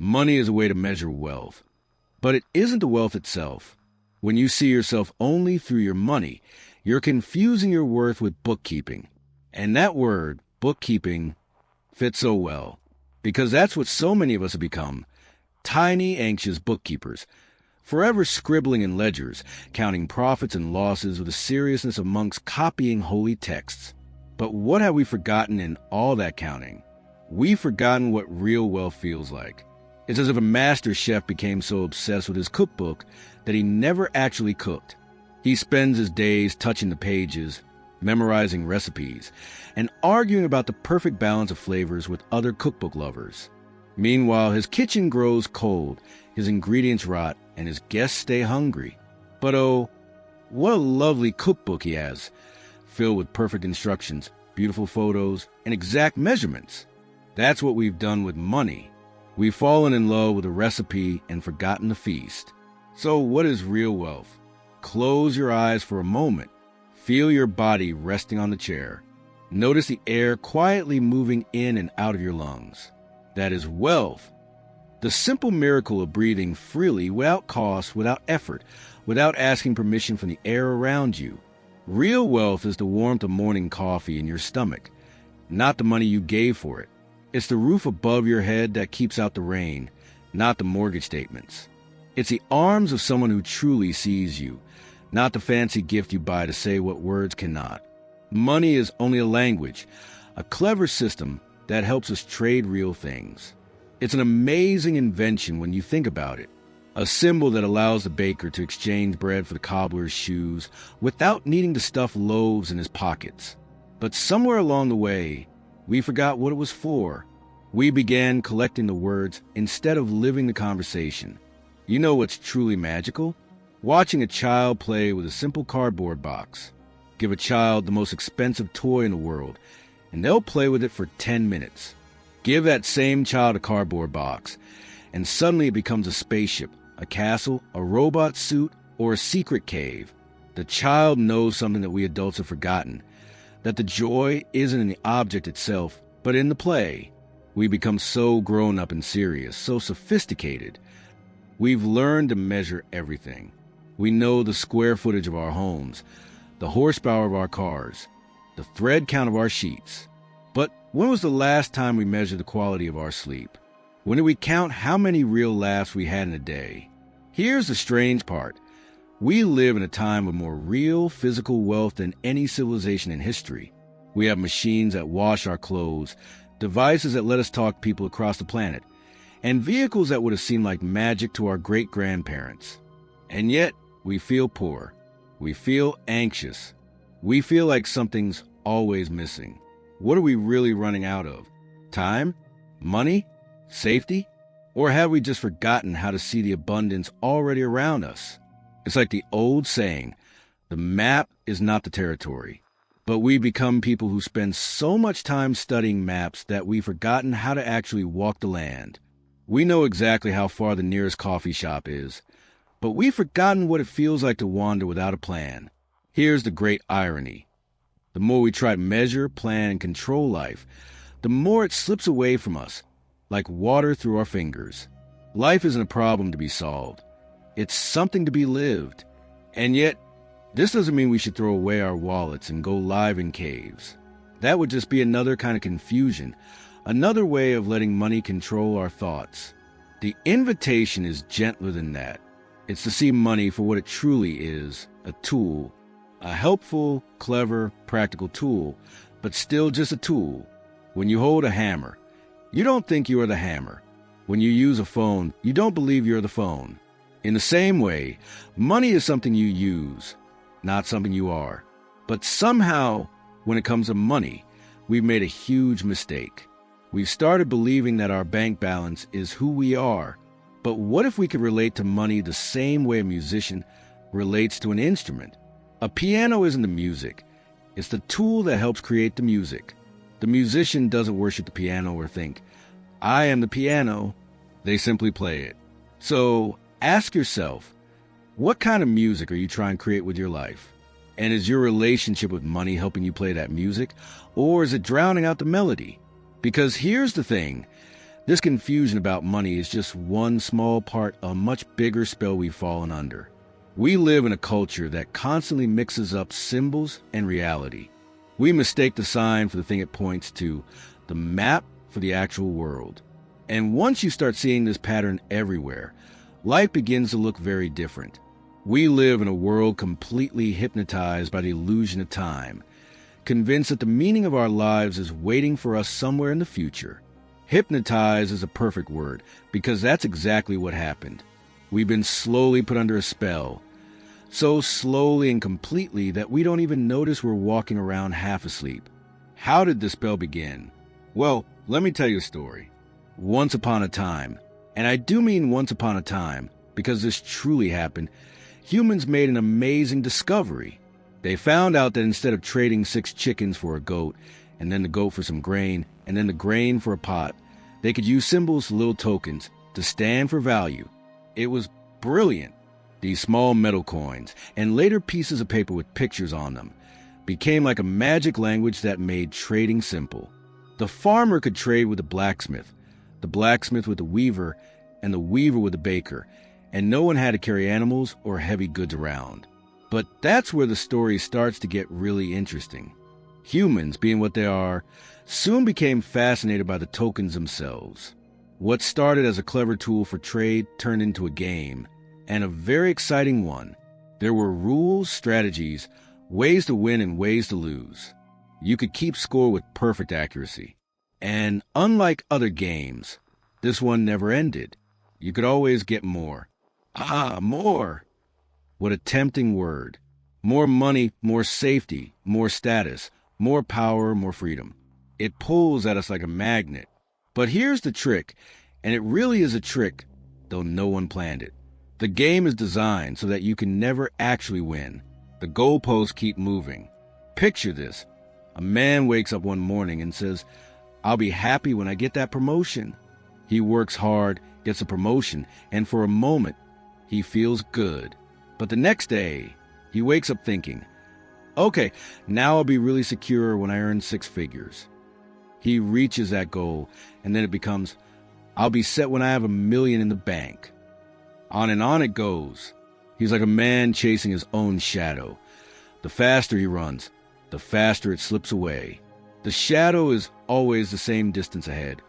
Money is a way to measure wealth, but it isn't the wealth itself. When you see yourself only through your money, you're confusing your worth with bookkeeping. And that word, bookkeeping, fits so well, because that's what so many of us have become, tiny, anxious bookkeepers, forever scribbling in ledgers, counting profits and losses with the seriousness of monks copying holy texts. But what have we forgotten in all that counting? We've forgotten what real wealth feels like. It's as if a master chef became so obsessed with his cookbook that he never actually cooked. He spends his days touching the pages, memorizing recipes, and arguing about the perfect balance of flavors with other cookbook lovers. Meanwhile, his kitchen grows cold, his ingredients rot, and his guests stay hungry. But oh, what a lovely cookbook he has, filled with perfect instructions, beautiful photos, and exact measurements. That's what we've done with money. We've fallen in love with a recipe and forgotten the feast. So what is real wealth? Close your eyes for a moment. Feel your body resting on the chair. Notice the air quietly moving in and out of your lungs. That is wealth. The simple miracle of breathing freely without cost, without effort, without asking permission from the air around you. Real wealth is the warmth of morning coffee in your stomach, not the money you gave for it. It's the roof above your head that keeps out the rain, not the mortgage statements. It's the arms of someone who truly sees you, not the fancy gift you buy to say what words cannot. Money is only a language, a clever system that helps us trade real things. It's an amazing invention when you think about it, a symbol that allows the baker to exchange bread for the cobbler's shoes without needing to stuff loaves in his pockets. But somewhere along the way, we forgot what it was for. We began collecting the words instead of living the conversation. You know what's truly magical? Watching a child play with a simple cardboard box. Give a child the most expensive toy in the world, and they'll play with it for 10 minutes. Give that same child a cardboard box, and suddenly it becomes a spaceship, a castle, a robot suit, or a secret cave. The child knows something that we adults have forgotten, that the joy isn't in the object itself, but in the play. We become so grown up and serious, so sophisticated. We've learned to measure everything. We know the square footage of our homes, the horsepower of our cars, the thread count of our sheets. But when was the last time we measured the quality of our sleep? When did we count how many real laughs we had in a day? Here's the strange part. We live in a time of more real physical wealth than any civilization in history. We have machines that wash our clothes, devices that let us talk to people across the planet, and vehicles that would have seemed like magic to our great-grandparents. And yet, we feel poor. We feel anxious. We feel like something's always missing. What are we really running out of? Time? Money? Safety? Or have we just forgotten how to see the abundance already around us? It's like the old saying, the map is not the territory. But we become people who spend so much time studying maps that we've forgotten how to actually walk the land. We know exactly how far the nearest coffee shop is, but we've forgotten what it feels like to wander without a plan. Here's the great irony. The more we try to measure, plan, and control life, the more it slips away from us, like water through our fingers. Life isn't a problem to be solved. It's something to be lived. And yet, this doesn't mean we should throw away our wallets and go live in caves. That would just be another kind of confusion, another way of letting money control our thoughts. The invitation is gentler than that. It's to see money for what it truly is, a tool, a helpful, clever, practical tool, but still just a tool. When you hold a hammer, you don't think you are the hammer. When you use a phone, you don't believe you're the phone. In the same way, money is something you use, not something you are. But somehow, when it comes to money, we've made a huge mistake. We've started believing that our bank balance is who we are. But what if we could relate to money the same way a musician relates to an instrument? A piano isn't the music. It's the tool that helps create the music. The musician doesn't worship the piano or think, I am the piano. They simply play it. So ask yourself, what kind of music are you trying to create with your life? And is your relationship with money helping you play that music? Or is it drowning out the melody? Because here's the thing. This confusion about money is just one small part of a much bigger spell we've fallen under. We live in a culture that constantly mixes up symbols and reality. We mistake the sign for the thing it points to, the map for the actual world. And once you start seeing this pattern everywhere, life begins to look very different. We live in a world completely hypnotized by the illusion of time, convinced that the meaning of our lives is waiting for us somewhere in the future. Hypnotize is a perfect word, because that's exactly what happened. We've been slowly put under a spell, so slowly and completely that we don't even notice we're walking around half asleep. How did the spell begin? Well, let me tell you a story. Once upon a time, and I do mean once upon a time, because this truly happened, humans made an amazing discovery. They found out that instead of trading 6 chickens for a goat, and then the goat for some grain, and then the grain for a pot, they could use symbols, little tokens, to stand for value. It was brilliant. These small metal coins, and later pieces of paper with pictures on them, became like a magic language that made trading simple. The farmer could trade with the blacksmith with the weaver, and the weaver with the baker, and no one had to carry animals or heavy goods around. But that's where the story starts to get really interesting. Humans, being what they are, soon became fascinated by the tokens themselves. What started as a clever tool for trade turned into a game, and a very exciting one. There were rules, strategies, ways to win and ways to lose. You could keep score with perfect accuracy. And unlike other games, this one never ended. You could always get more. More! What a tempting word. More money, more safety, more status, more power, more freedom. It pulls at us like a magnet. But here's the trick, and it really is a trick, though no one planned it. The game is designed so that you can never actually win. The goalposts keep moving. Picture this. A man wakes up one morning and says, "I'll be happy when I get that promotion." He works hard, gets a promotion, and for a moment, he feels good. But the next day, he wakes up thinking, "Okay, now I'll be really secure when I earn 6 figures." He reaches that goal, and then it becomes, "I'll be set when I have $1 million in the bank." On and on it goes. He's like a man chasing his own shadow. The faster he runs, the faster it slips away. The shadow is always the same distance ahead,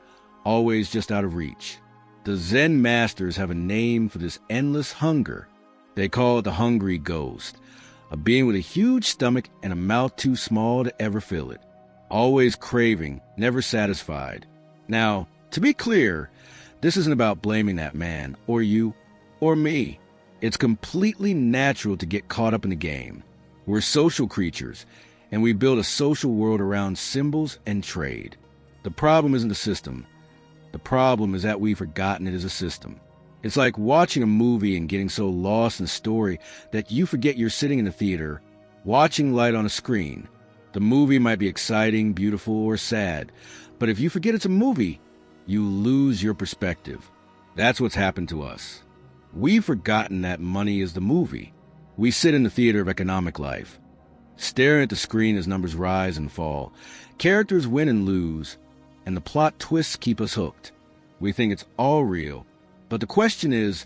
always just out of reach. The Zen masters have a name for this endless hunger. They call it the hungry ghost, a being with a huge stomach and a mouth too small to ever fill it, always craving, never satisfied. Now, to be clear, this isn't about blaming that man, or you, or me. It's completely natural to get caught up in the game. We're social creatures, and we build a social world around symbols and trade. The problem isn't the system. The problem is that we've forgotten it as a system. It's like watching a movie and getting so lost in the story that you forget you're sitting in the theater, watching light on a screen. The movie might be exciting, beautiful, or sad, but if you forget it's a movie, you lose your perspective. That's what's happened to us. We've forgotten that money is the movie. We sit in the theater of economic life, staring at the screen as numbers rise and fall. Characters win and lose, and the plot twists keep us hooked. We think it's all real, but the question is,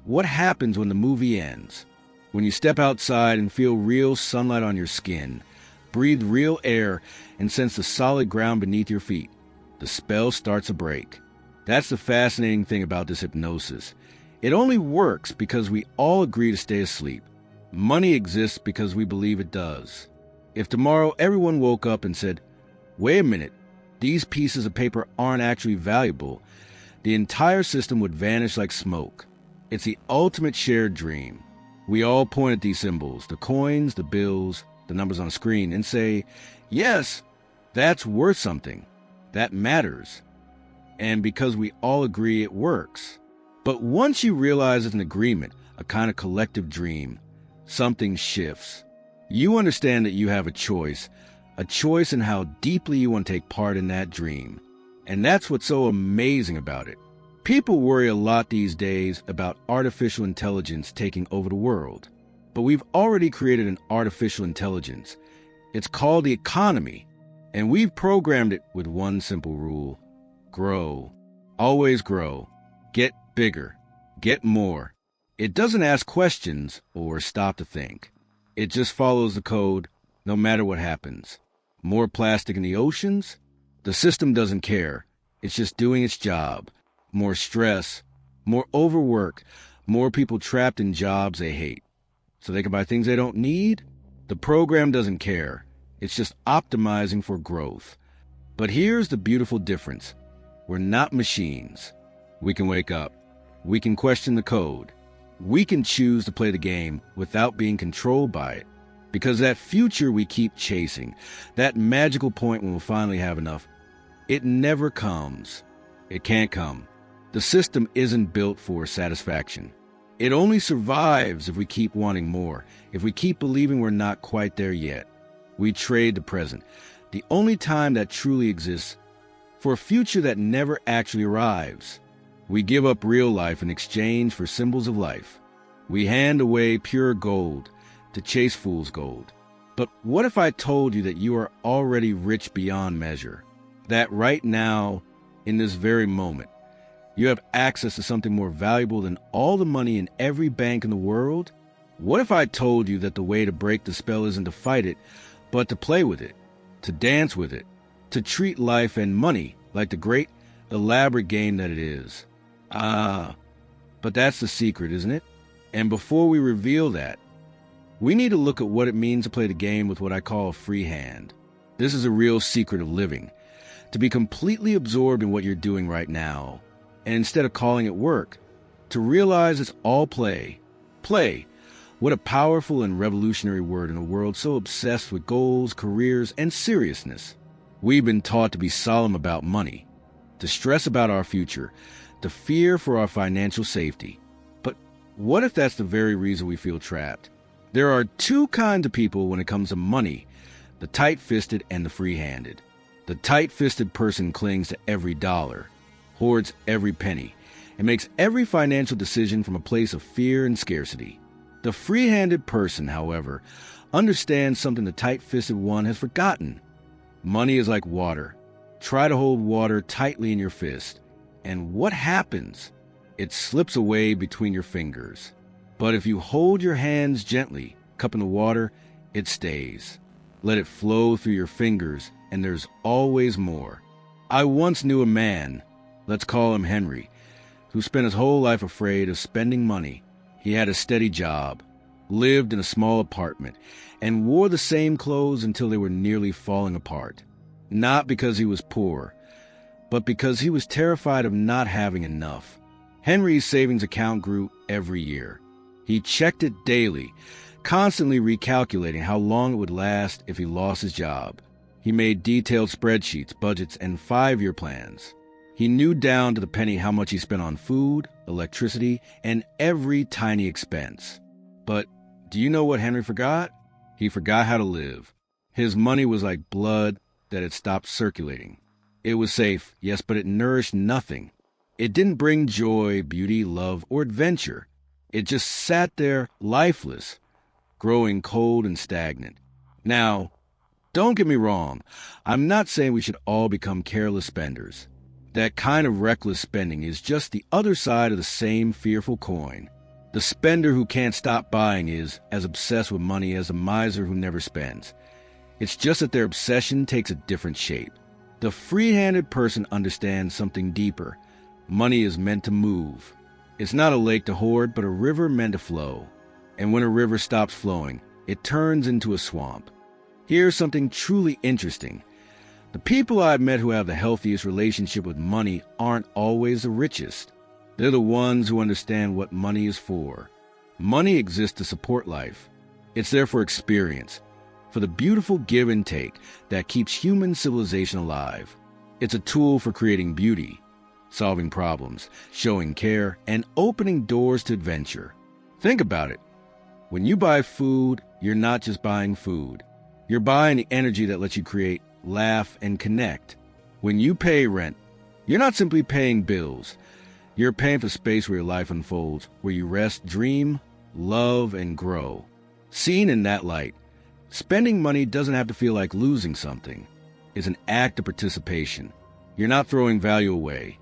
what happens when the movie ends? When you step outside and feel real sunlight on your skin, breathe real air, and sense the solid ground beneath your feet, the spell starts to break. That's the fascinating thing about this hypnosis. It only works because we all agree to stay asleep. Money exists because we believe it does. If tomorrow everyone woke up and said, "Wait a minute, these pieces of paper aren't actually valuable," the entire system would vanish like smoke. It's the ultimate shared dream. We all point at these symbols, the coins, the bills, the numbers on a screen, and say, "Yes, that's worth something. That matters." And because we all agree, it works. But once you realize it's an agreement, a kind of collective dream, something shifts. You understand that you have a choice in how deeply you want to take part in that dream. And that's what's so amazing about it. People worry a lot these days about artificial intelligence taking over the world. But we've already created an artificial intelligence. It's called the economy. And we've programmed it with one simple rule: grow. Always grow. Get bigger. Get more. It doesn't ask questions or stop to think. It just follows the code no matter what happens. More plastic in the oceans? The system doesn't care. It's just doing its job. More stress, more overwork, more people trapped in jobs they hate. So they can buy things they don't need? The program doesn't care. It's just optimizing for growth. But here's the beautiful difference. We're not machines. We can wake up. We can question the code. We can choose to play the game without being controlled by it. Because that future we keep chasing, that magical point when we'll finally have enough, it never comes. It can't come. The system isn't built for satisfaction. It only survives if we keep wanting more, if we keep believing we're not quite there yet. We trade the present, the only time that truly exists, for a future that never actually arrives. We give up real life in exchange for symbols of life. We hand away pure gold to chase fool's gold. But what if I told you that you are already rich beyond measure? That right now, in this very moment, you have access to something more valuable than all the money in every bank in the world? What if I told you that the way to break the spell isn't to fight it, but to play with it, to dance with it, to treat life and money like the great, elaborate game that it is? But that's the secret, isn't it? And before we reveal that, we need to look at what it means to play the game with what I call a free hand. This is a real secret of living. To be completely absorbed in what you're doing right now, and instead of calling it work, to realize it's all play. Play. What a powerful and revolutionary word in a world so obsessed with goals, careers, and seriousness. We've been taught to be solemn about money, to stress about our future, to fear for our financial safety. But what if that's the very reason we feel trapped? There are two kinds of people when it comes to money, the tight-fisted and the free-handed. The tight-fisted person clings to every dollar, hoards every penny, and makes every financial decision from a place of fear and scarcity. The free-handed person, however, understands something the tight-fisted one has forgotten. Money is like water. Try to hold water tightly in your fist, and what happens? It slips away between your fingers. But if you hold your hands gently, cupping the water, it stays. Let it flow through your fingers, and there's always more. I once knew a man, let's call him Henry, who spent his whole life afraid of spending money. He had a steady job, lived in a small apartment, and wore the same clothes until they were nearly falling apart. Not because he was poor, but because he was terrified of not having enough. Henry's savings account grew every year. He checked it daily, constantly recalculating how long it would last if he lost his job. He made detailed spreadsheets, budgets, and 5-year plans. He knew down to the penny how much he spent on food, electricity, and every tiny expense. But do you know what Henry forgot? He forgot how to live. His money was like blood that had stopped circulating. It was safe, yes, but it nourished nothing. It didn't bring joy, beauty, love, or adventure. It just sat there lifeless, growing cold and stagnant. Now, don't get me wrong. I'm not saying we should all become careless spenders. That kind of reckless spending is just the other side of the same fearful coin. The spender who can't stop buying is as obsessed with money as a miser who never spends. It's just that their obsession takes a different shape. The free-handed person understands something deeper. Money is meant to move. It's not a lake to hoard, but a river meant to flow. And when a river stops flowing, it turns into a swamp. Here's something truly interesting. The people I've met who have the healthiest relationship with money aren't always the richest. They're the ones who understand what money is for. Money exists to support life. It's there for experience, for the beautiful give and take that keeps human civilization alive. It's a tool for creating beauty, solving problems, showing care, and opening doors to adventure. Think about it. When you buy food, you're not just buying food. You're buying the energy that lets you create, laugh, and connect. When you pay rent, you're not simply paying bills. You're paying for space where your life unfolds, where you rest, dream, love, and grow. Seen in that light, spending money doesn't have to feel like losing something. It's an act of participation. You're not throwing value away.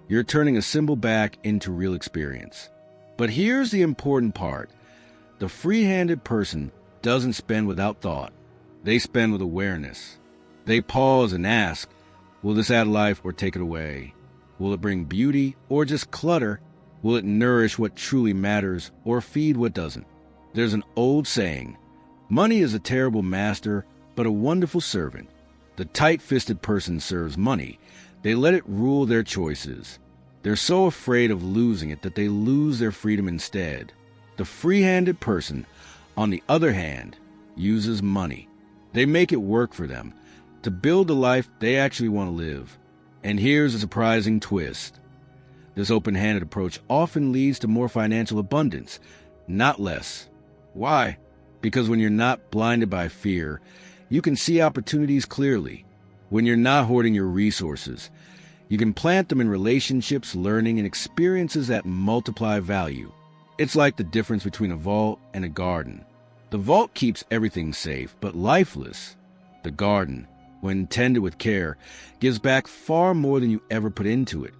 You're turning a symbol back into real experience. But here's the important part. The free-handed person doesn't spend without thought. They spend with awareness. They pause and ask, will this add life or take it away? Will it bring beauty or just clutter? Will it nourish what truly matters or feed what doesn't? There's an old saying, money is a terrible master, but a wonderful servant. The tight-fisted person serves money. They let it rule their choices. They're so afraid of losing it that they lose their freedom instead. The free-handed person, on the other hand, uses money. They make it work for them to build the life they actually want to live. And here's a surprising twist. This open-handed approach often leads to more financial abundance, not less. Why? Because when you're not blinded by fear, you can see opportunities clearly. When you're not hoarding your resources, you can plant them in relationships, learning, and experiences that multiply value. It's like the difference between a vault and a garden. The vault keeps everything safe, but lifeless. The garden, when tended with care, gives back far more than you ever put into it.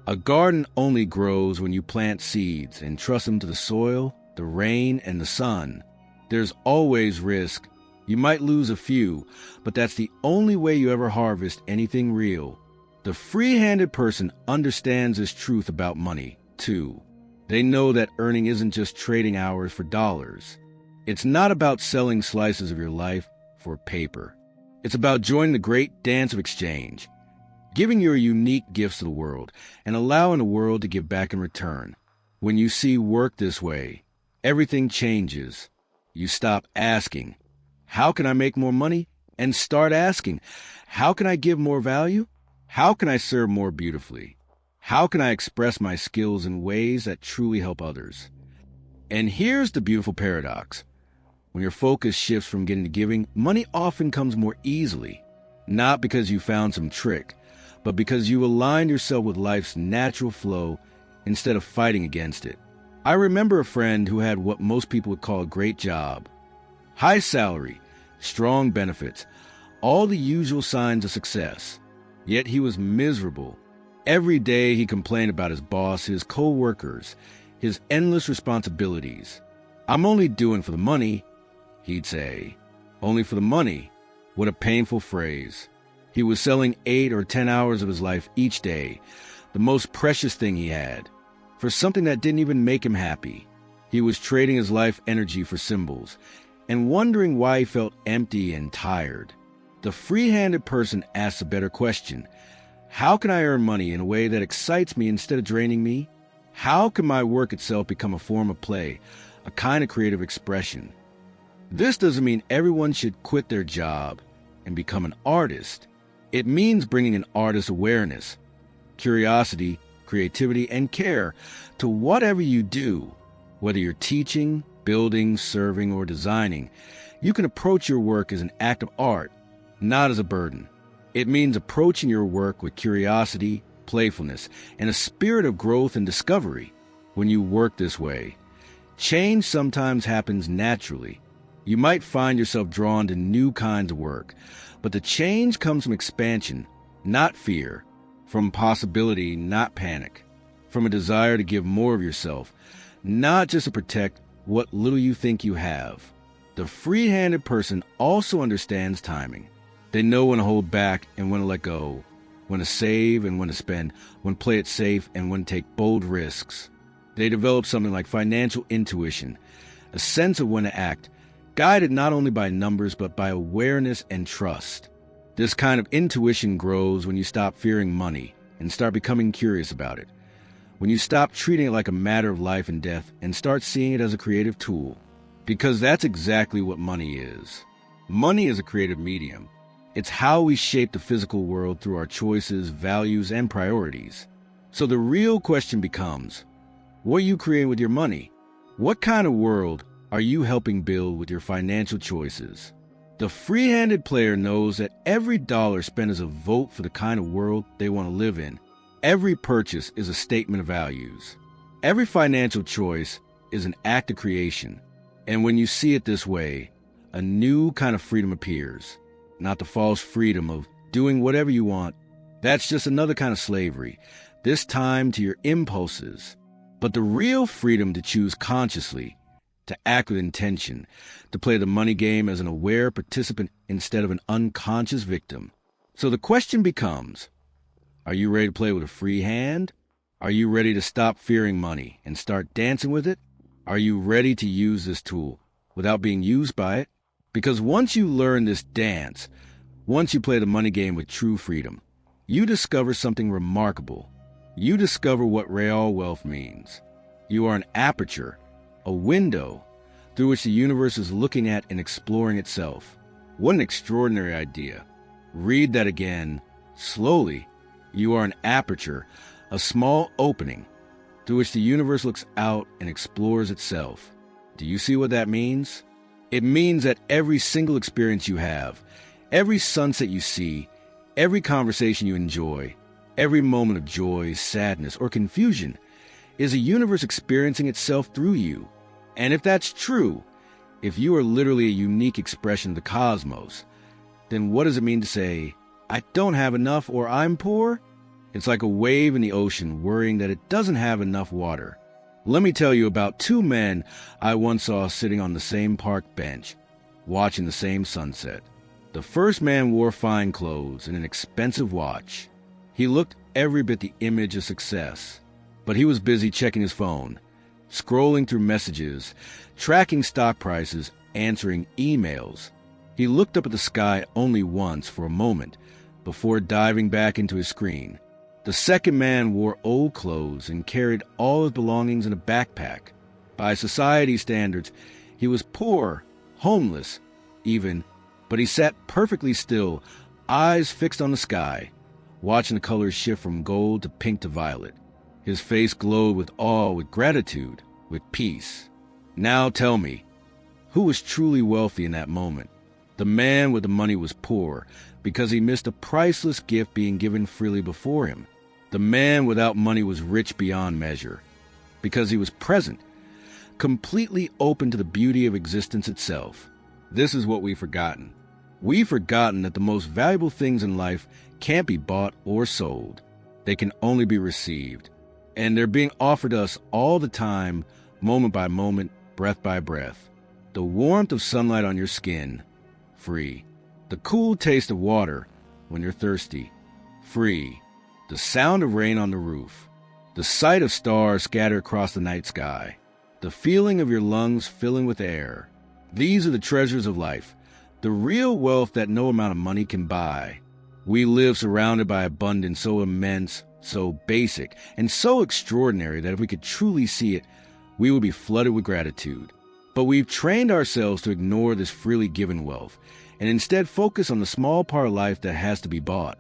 A garden only grows when you plant seeds and trust them to the soil, the rain, and the sun. There's always risk. You might lose a few, but that's the only way you ever harvest anything real. The free-handed person understands this truth about money, too. They know that earning isn't just trading hours for dollars. It's not about selling slices of your life for paper. It's about joining the great dance of exchange, giving your unique gifts to the world, and allowing the world to give back in return. When you see work this way, everything changes. You stop asking, how can I make more money? And start asking, how can I give more value? How can I serve more beautifully? How can I express my skills in ways that truly help others? And here's the beautiful paradox. When your focus shifts from getting to giving, money often comes more easily, not because you found some trick, but because you aligned yourself with life's natural flow instead of fighting against it. I remember a friend who had what most people would call a great job. High salary, strong benefits, all the usual signs of success. Yet he was miserable. Every day he complained about his boss, his co-workers, his endless responsibilities. I'm only doing for the money, he'd say. Only for the money. What a painful phrase. He was selling 8 or 10 hours of his life each day, the most precious thing he had, for something that didn't even make him happy. He was trading his life energy for symbols, and wondering why he felt empty and tired. The free-handed person asks a better question. How can I earn money in a way that excites me instead of draining me? How can my work itself become a form of play, a kind of creative expression? This doesn't mean everyone should quit their job and become an artist. It means bringing an artist's awareness, curiosity, creativity, and care to whatever you do. Whether you're teaching, building, serving, or designing, you can approach your work as an act of art, not as a burden. It means approaching your work with curiosity, playfulness, and a spirit of growth and discovery. When you work this way, change sometimes happens naturally. You might find yourself drawn to new kinds of work, but the change comes from expansion, not fear, from possibility, not panic, from a desire to give more of yourself, not just to protect what little you think you have. The free-handed person also understands timing. They know when to hold back and when to let go, when to save and when to spend, when to play it safe and when to take bold risks. They develop something like financial intuition, a sense of when to act, guided not only by numbers but by awareness and trust. This kind of intuition grows when you stop fearing money and start becoming curious about it. When you stop treating it like a matter of life and death and start seeing it as a creative tool. Because that's exactly what money is. Money is a creative medium. It's how we shape the physical world through our choices, values, and priorities. So the real question becomes, what are you creating with your money? What kind of world are you helping build with your financial choices? The free-handed player knows that every dollar spent is a vote for the kind of world they want to live in. Every purchase is a statement of values. Every financial choice is an act of creation. And when you see it this way, a new kind of freedom appears. Not the false freedom of doing whatever you want. That's just another kind of slavery. this time to your impulses, but the real freedom to choose consciously, to act with intention, to play the money game as an aware participant instead of an unconscious victim. So the question becomes, are you ready to play with a free hand? Are you ready to stop fearing money and start dancing with it? Are you ready to use this tool without being used by it? Because once you learn this dance, once you play the money game with true freedom, you discover something remarkable. You discover what real wealth means. You are an aperture, a window through which the universe is looking at and exploring itself. What an extraordinary idea. Read that again, slowly. You are an aperture, a small opening through which the universe looks out and explores itself. Do you see what that means? It means that every single experience you have, every sunset you see, every conversation you enjoy, every moment of joy, sadness, or confusion is a universe experiencing itself through you. And if that's true, if you are literally a unique expression of the cosmos, then what does it mean to say, I don't have enough or I'm poor? It's like a wave in the ocean worrying that it doesn't have enough water. Let me tell you about two men I once saw sitting on the same park bench, watching the same sunset. The first man wore fine clothes and an expensive watch. He looked every bit the image of success, but he was busy checking his phone, scrolling through messages, tracking stock prices, answering emails. He looked up at the sky only once for a moment before diving back into his screen. The second man wore old clothes and carried all his belongings in a backpack. By society standards, he was poor, homeless, even, but he sat perfectly still, eyes fixed on the sky, watching the colors shift from gold to pink to violet. His face glowed with awe, with gratitude, with peace. Now tell me, who was truly wealthy in that moment? The man with the money was poor because he missed a priceless gift being given freely before him. The man without money was rich beyond measure because he was present, completely open to the beauty of existence itself. This is what we've forgotten. We've forgotten that the most valuable things in life can't be bought or sold. They can only be received. And they're being offered us all the time, moment by moment, breath by breath. The warmth of sunlight on your skin, free. The cool taste of water when you're thirsty, free. The sound of rain on the roof. The sight of stars scattered across the night sky. The feeling of your lungs filling with air. These are the treasures of life, the real wealth that no amount of money can buy. We live surrounded by abundance so immense, so basic, and so extraordinary that if we could truly see it, we would be flooded with gratitude. But we've trained ourselves to ignore this freely given wealth and instead focus on the small part of life that has to be bought.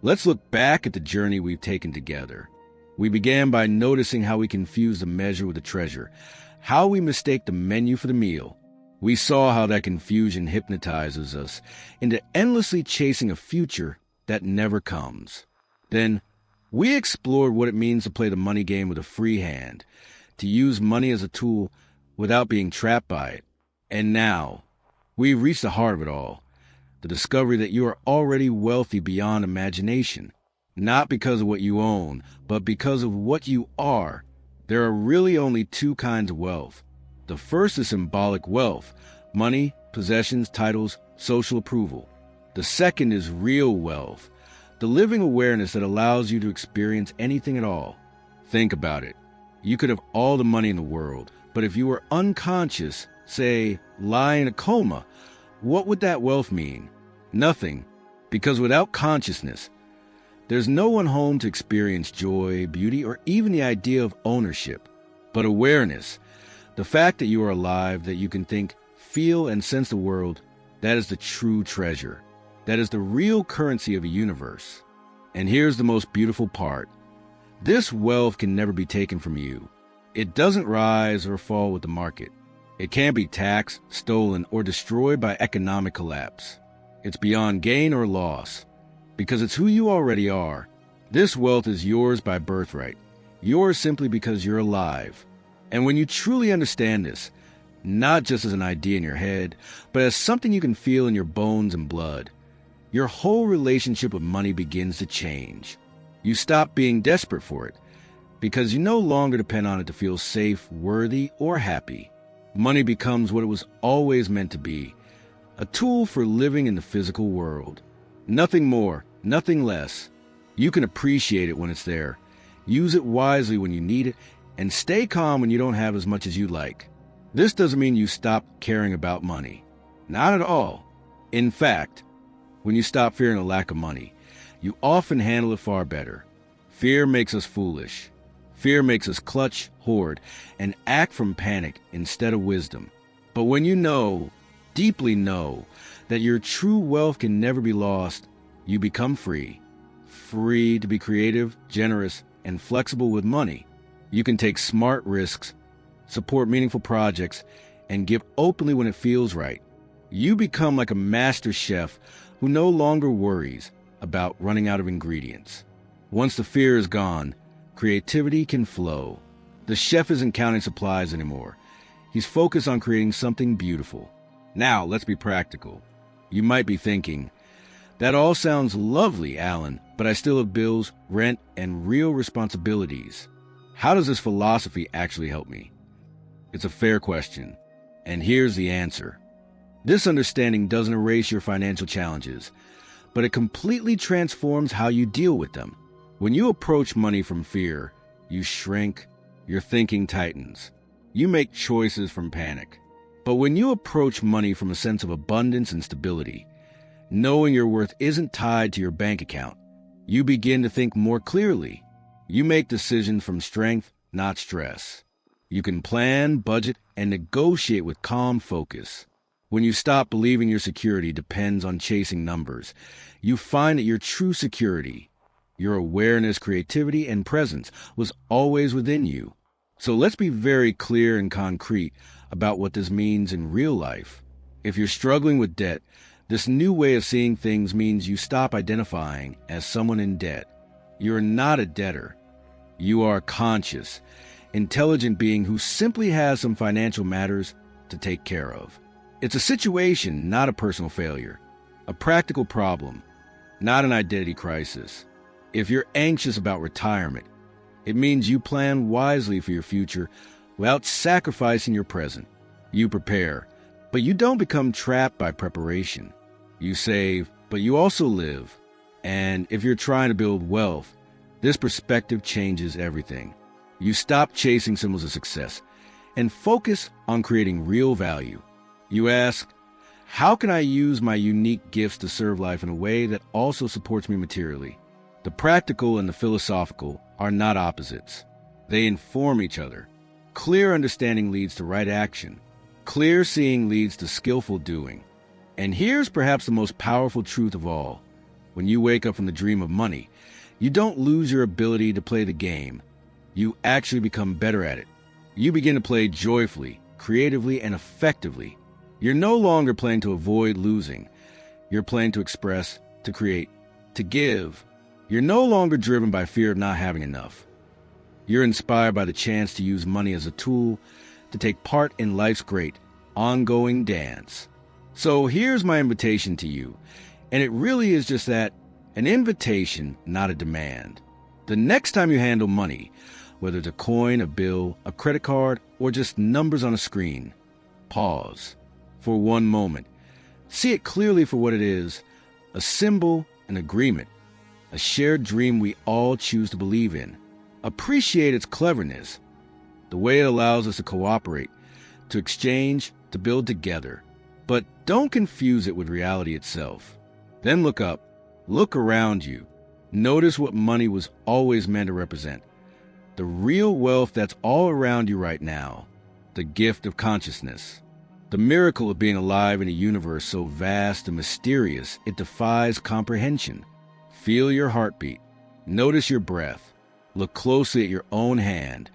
Let's look back at the journey we've taken together. We began by noticing how we confuse the measure with the treasure, how we mistake the menu for the meal. We saw how that confusion hypnotizes us into endlessly chasing a future that never comes. Then, we explored what it means to play the money game with a free hand, to use money as a tool without being trapped by it. And now, we've reached the heart of it all, the discovery that you are already wealthy beyond imagination, not because of what you own, but because of what you are. There are really only two kinds of wealth. The first is symbolic wealth, money, possessions, titles, social approval. The second is real wealth, the living awareness that allows you to experience anything at all. Think about it. You could have all the money in the world, but if you were unconscious, say, lie in a coma, what would that wealth mean? Nothing, because without consciousness, there's no one home to experience joy, beauty, or even the idea of ownership. But awareness, the fact that you are alive, that you can think, feel, and sense the world, that is the true treasure. That is the real currency of a universe. And here's the most beautiful part. This wealth can never be taken from you. It doesn't rise or fall with the market. It can't be taxed, stolen, or destroyed by economic collapse. It's beyond gain or loss, because it's who you already are. This wealth is yours by birthright, yours simply because you're alive. And when you truly understand this, not just as an idea in your head, but as something you can feel in your bones and blood, your whole relationship with money begins to change. You stop being desperate for it because you no longer depend on it to feel safe, worthy, or happy. Money becomes what it was always meant to be, a tool for living in the physical world. Nothing more, nothing less. You can appreciate it when it's there, use it wisely when you need it, and stay calm when you don't have as much as you'd like. This doesn't mean you stop caring about money. Not at all. In fact, when you stop fearing a lack of money, you often handle it far better. Fear makes us foolish. Fear makes us clutch, hoard, and act from panic instead of wisdom. But when you know, deeply know, that your true wealth can never be lost, you become free. Free to be creative, generous, and flexible with money. You can take smart risks, support meaningful projects, and give openly when it feels right. You become like a master chef who no longer worries about running out of ingredients. Once the fear is gone, creativity can flow. The chef isn't counting supplies anymore. He's focused on creating something beautiful. Now, let's be practical. You might be thinking, that all sounds lovely, Alan, but I still have bills, rent, and real responsibilities. How does this philosophy actually help me? It's a fair question, and here's the answer. This understanding doesn't erase your financial challenges, but it completely transforms how you deal with them. When you approach money from fear, you shrink, your thinking tightens. You make choices from panic. But when you approach money from a sense of abundance and stability, knowing your worth isn't tied to your bank account, you begin to think more clearly. You make decisions from strength, not stress. You can plan, budget, and negotiate with calm focus. When you stop believing your security depends on chasing numbers, you find that your true security, your awareness, creativity, and presence was always within you. So let's be very clear and concrete about what this means in real life. If you're struggling with debt, this new way of seeing things means you stop identifying as someone in debt. You're not a debtor. You are a conscious, intelligent being who simply has some financial matters to take care of. It's a situation, not a personal failure. A practical problem, not an identity crisis. If you're anxious about retirement, it means you plan wisely for your future without sacrificing your present. You prepare, but you don't become trapped by preparation. You save, but you also live. And if you're trying to build wealth, this perspective changes everything. You stop chasing symbols of success and focus on creating real value. You ask, how can I use my unique gifts to serve life in a way that also supports me materially? The practical and the philosophical are not opposites. They inform each other. Clear understanding leads to right action. Clear seeing leads to skillful doing. And here's perhaps the most powerful truth of all. When you wake up from the dream of money, you don't lose your ability to play the game. You actually become better at it. You begin to play joyfully, creatively, and effectively. You're no longer playing to avoid losing. You're playing to express, to create, to give. You're no longer driven by fear of not having enough. You're inspired by the chance to use money as a tool to take part in life's great, ongoing dance. So here's my invitation to you, and it really is just that, an invitation, not a demand. The next time you handle money, whether it's a coin, a bill, a credit card, or just numbers on a screen, pause for one moment. See it clearly for what it is, a symbol, an agreement, a shared dream we all choose to believe in. Appreciate its cleverness, the way it allows us to cooperate, to exchange, to build together. But don't confuse it with reality itself. Then look up, look around you. Notice what money was always meant to represent. The real wealth that's all around you right now. The gift of consciousness. The miracle of being alive in a universe so vast and mysterious it defies comprehension. Feel your heartbeat. Notice your breath. Look closely at your own hand.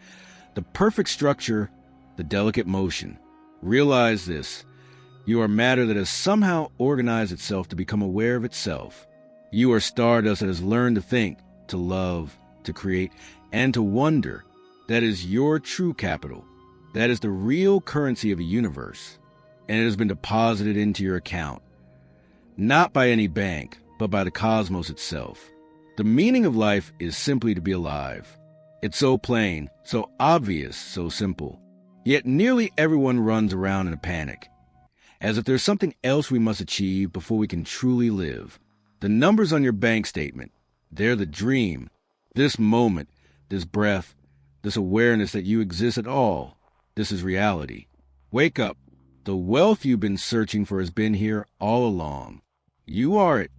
The perfect structure, the delicate motion. Realize this. You are matter that has somehow organized itself to become aware of itself. You are stardust that has learned to think, to love, to create, and to wonder. That is your true capital. That is the real currency of the universe. And it has been deposited into your account. Not by any bank, but by the cosmos itself. The meaning of life is simply to be alive. It's so plain, so obvious, so simple. Yet nearly everyone runs around in a panic, as if there's something else we must achieve before we can truly live. The numbers on your bank statement, they're the dream. This moment, this breath, this awareness that you exist at all, this is reality. Wake up. The wealth you've been searching for has been here all along. You are it.